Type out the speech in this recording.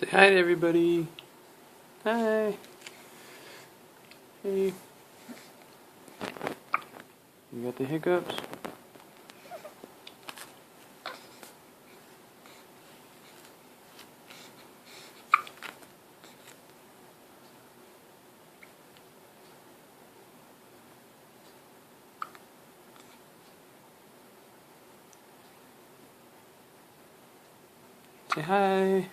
Say hi to everybody. Hi. Hey. You got the hiccups? Say hi.